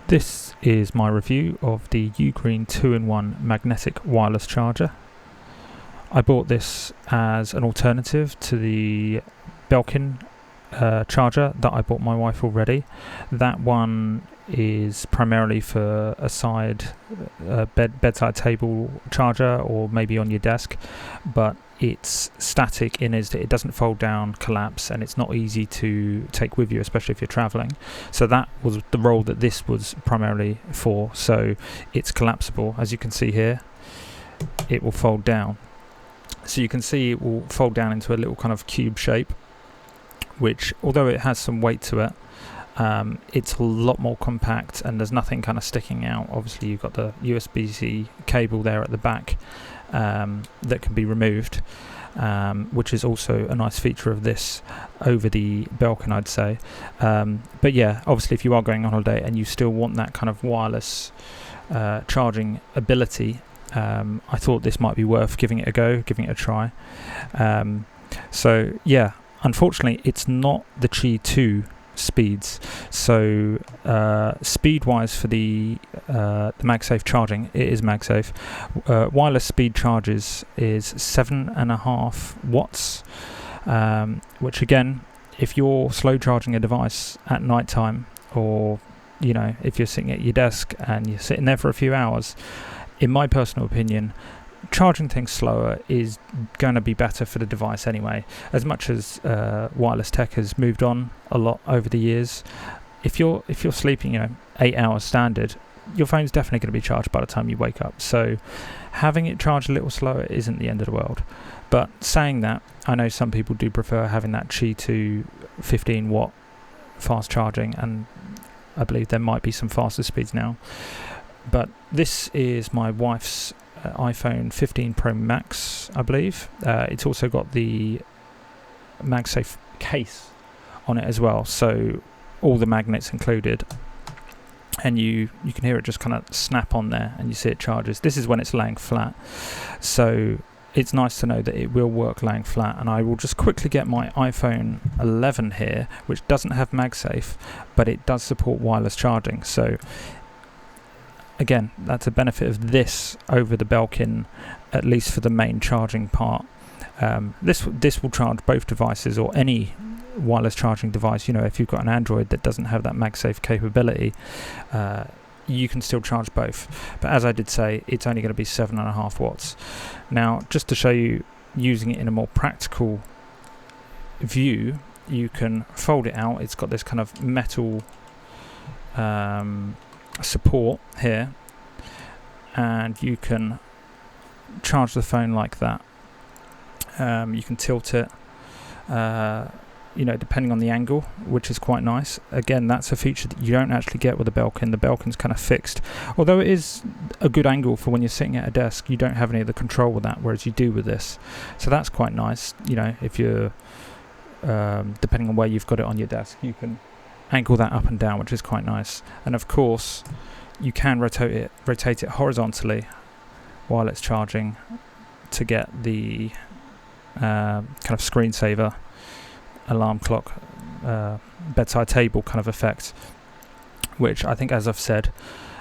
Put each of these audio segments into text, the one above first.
This is my review of the UGREEN 2-in-1 magnetic wireless charger. I bought this as an alternative to the Belkin charger that I bought my wife already. That one is primarily for a bedside table charger, or maybe on your desk, but it's static in is that it doesn't fold down, collapse, and it's not easy to take with you, especially if you're traveling. So that was the role that this was primarily for. So it's collapsible, as you can see here. It will fold down, so you can see it will fold down into a little kind of cube shape, which, although it has some weight to it, it's a lot more compact, and there's nothing kind of sticking out. Obviously you've got the USB-C cable there at the back that can be removed, which is also a nice feature of this over the Belkin, I'd say. But yeah, obviously if you are going on holiday and you still want that kind of wireless charging ability, I thought this might be worth giving it a go, giving it a try. So yeah, unfortunately it's not the Qi 2 speeds. So speed wise for the MagSafe charging, it is MagSafe. Wireless speed charges is 7.5 watts, which again, if you're slow charging a device at night time, or if you're sitting at your desk and you're sitting there for a few hours, in my personal opinion, charging things slower is going to be better for the device anyway. As much as wireless tech has moved on a lot over the years, if you're sleeping 8 hours standard, your phone's definitely going to be charged by the time you wake up. So having it charged a little slower isn't the end of the world. But saying that, I know some people do prefer having that Qi 2 15 watt fast charging, and I believe there might be some faster speeds now. But this is my wife's iPhone 15 Pro Max, I believe. It's also got the MagSafe case on it as well, so all the magnets included, and you can hear it just kind of snap on there, and you see it charges. This is when it's laying flat, so it's nice to know that it will work laying flat. And I will just quickly get my iPhone 11 here, which doesn't have MagSafe, but it does support wireless charging. So again, that's a benefit of this over the Belkin, at least for the main charging part. This will charge both devices, or any wireless charging device. If you've got an Android that doesn't have that MagSafe capability, you can still charge both. But as I did say, it's only going to be 7.5 watts. Now, just to show you using it in a more practical view, you can fold it out. It's got this kind of metal support here, and you can charge the phone like that. You can tilt it depending on the angle, which is quite nice. Again, that's a feature that you don't actually get with the Belkin. The Belkin's kind of fixed, although it is a good angle for when you're sitting at a desk. You don't have any of the control with that, whereas you do with this. So that's quite nice. If you're depending on where you've got it on your desk, you can angle that up and down, which is quite nice. And of course you can rotate it horizontally while it's charging to get the kind of screensaver, alarm clock, bedside table kind of effect, which I think, as I've said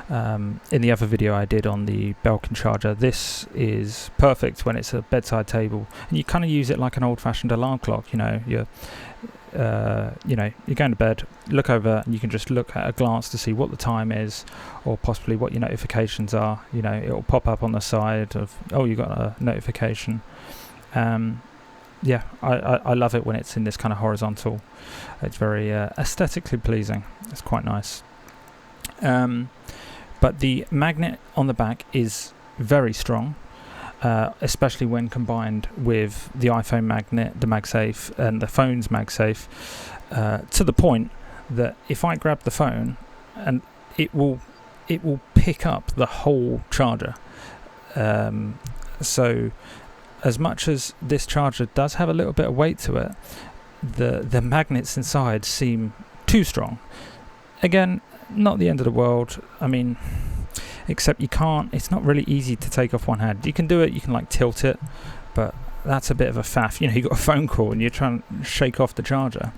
in the other video I did on the Belkin charger, this is perfect when it's a bedside table, and you kind of use it like an old-fashioned alarm clock. You're going to bed, look over, and you can just look at a glance to see what the time is, or possibly what your notifications are. It'll pop up on the side of, oh, you got a notification. I love it when it's in this kind of horizontal. It's very aesthetically pleasing. It's quite nice. But the magnet on the back is very strong, especially when combined with the iPhone magnet, the MagSafe, and the phone's MagSafe, to the point that if I grab the phone, and it will pick up the whole charger. So as much as this charger does have a little bit of weight to it, the magnets inside seem too strong. Again, not the end of the world. I mean, except you can't, it's not really easy to take off one hand. You can do it, you can like tilt it, but that's a bit of a faff. You got a phone call and you're trying to shake off the charger.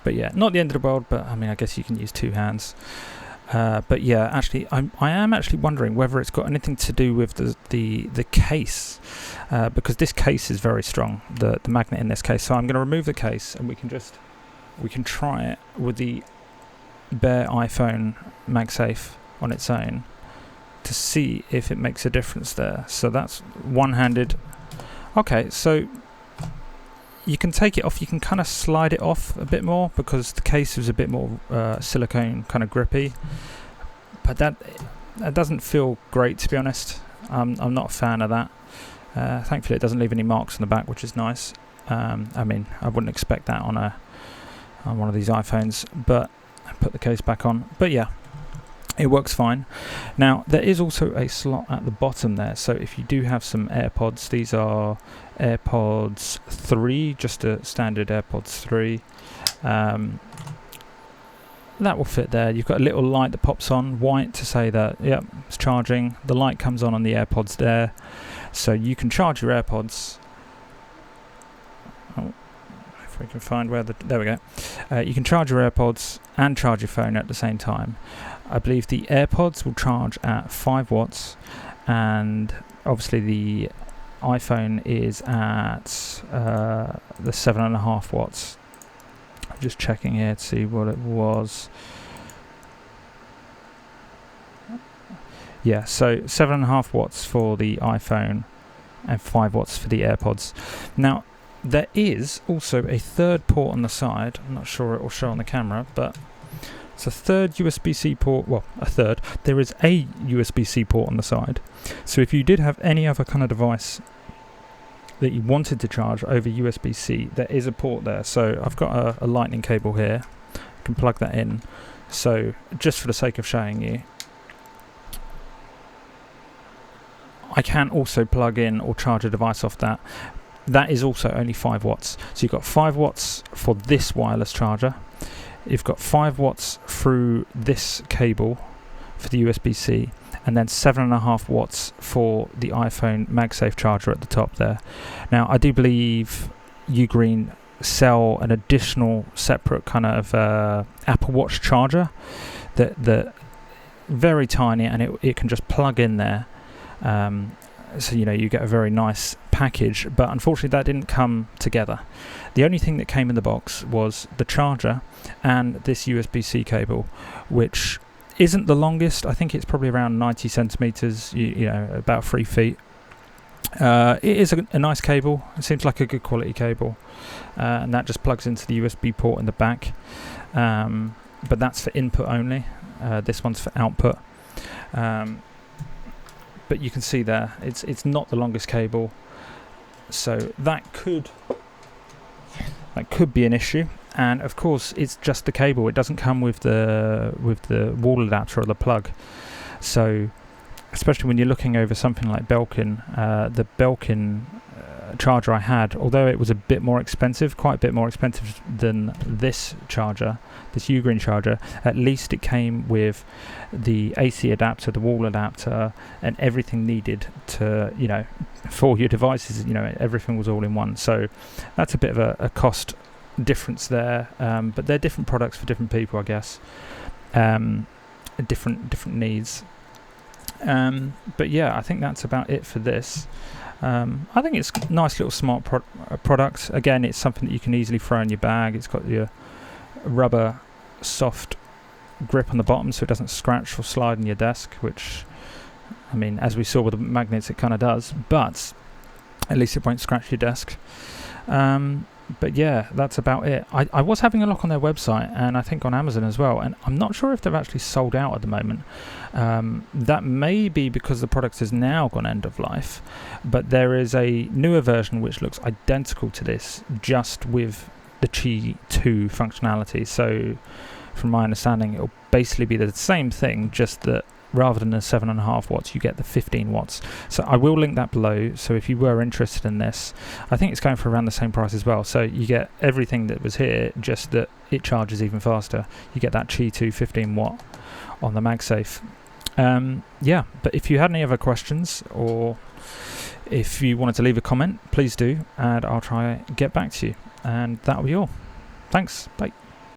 But yeah, not the end of the world, but I mean, I guess you can use 2 hands. But yeah, actually, I am actually wondering whether it's got anything to do with the case, because this case is very strong, the magnet in this case. So I'm going to remove the case, and we can try it with the bare iPhone MagSafe on its own to see if it makes a difference there. So that's one-handed. Okay, so you can take it off. You can kind of slide it off a bit more because the case is a bit more silicone, kind of grippy. But that doesn't feel great, to be honest. I'm not a fan of that. Thankfully, it doesn't leave any marks on the back, which is nice. I mean, I wouldn't expect that on one of these iPhones. But I put the case back on. But yeah, it works fine. Now, there is also a slot at the bottom there. So if you do have some AirPods, these are AirPods 3, just a standard AirPods 3. That will fit there. You've got a little light that pops on, white, to say that, yep, it's charging. The light comes on the AirPods there. So you can charge your AirPods. Oh, if we can find where there we go. You can charge your AirPods and charge your phone at the same time. I believe the AirPods will charge at 5 watts, and obviously the iPhone is at the 7.5 watts. I'm just checking here to see what it was. Yeah, so 7.5 watts for the iPhone and 5 watts for the AirPods. Now, there is also a third port on the side. I'm not sure it will show on the camera, but it's a third USB-C port. Well, a third. There is a USB-C port on the side. So if you did have any other kind of device that you wanted to charge over USB-C, there is a port there. So I've got a lightning cable here. I can plug that in. So just for the sake of showing you, I can also plug in or charge a device off that. That is also only 5 watts. So you've got 5 watts for this wireless charger. You've got 5 watts through this cable for the USB-C, and then 7.5 watts for the iPhone MagSafe charger at the top there. Now, I do believe UGREEN sell an additional separate kind of Apple Watch charger that very tiny, and it can just plug in there. So you get a very nice package, but unfortunately that didn't come together. The only thing that came in the box was the charger and this USB-C cable, which isn't the longest. I think it's probably around 90 centimeters, about 3 feet. It is a nice cable. It seems like a good quality cable, and that just plugs into the USB port in the back, but that's for input only. This one's for output. But you can see there, it's not the longest cable, so that could be an issue. And of course, it's just the cable. It doesn't come with the wall adapter or the plug. So, especially when you're looking over something like Belkin, the Belkin charger I had, although it was a bit more expensive, quite a bit more expensive than this charger, this UGREEN charger, at least it came with the AC adapter, the wall adapter, and everything needed to, for your devices, everything was all in one. So that's a bit of a cost difference there, but they're different products for different people, I guess, different needs. But yeah, I think that's about it for this. I think it's a nice little smart product. Again, it's something that you can easily throw in your bag. It's got your rubber soft grip on the bottom so it doesn't scratch or slide on your desk, which, I mean, as we saw with the magnets, it kind of does, but at least it won't scratch your desk. But yeah, that's about it. I was having a look on their website, and I think on Amazon as well, and I'm not sure if they've actually sold out at the moment. That may be because the product has now gone end of life, but there is a newer version which looks identical to this, just with the Qi 2 functionality. So from my understanding, it'll basically be the same thing, just that rather than the 7.5 watts, you get the 15 watts. So I will link that below. So if you were interested in this, I think it's going for around the same price as well. So you get everything that was here, just that it charges even faster. You get that Qi 2 15 watt on the MagSafe. Yeah, but if you had any other questions, or if you wanted to leave a comment, please do, and I'll try and get back to you. And that'll be all. Thanks. Bye.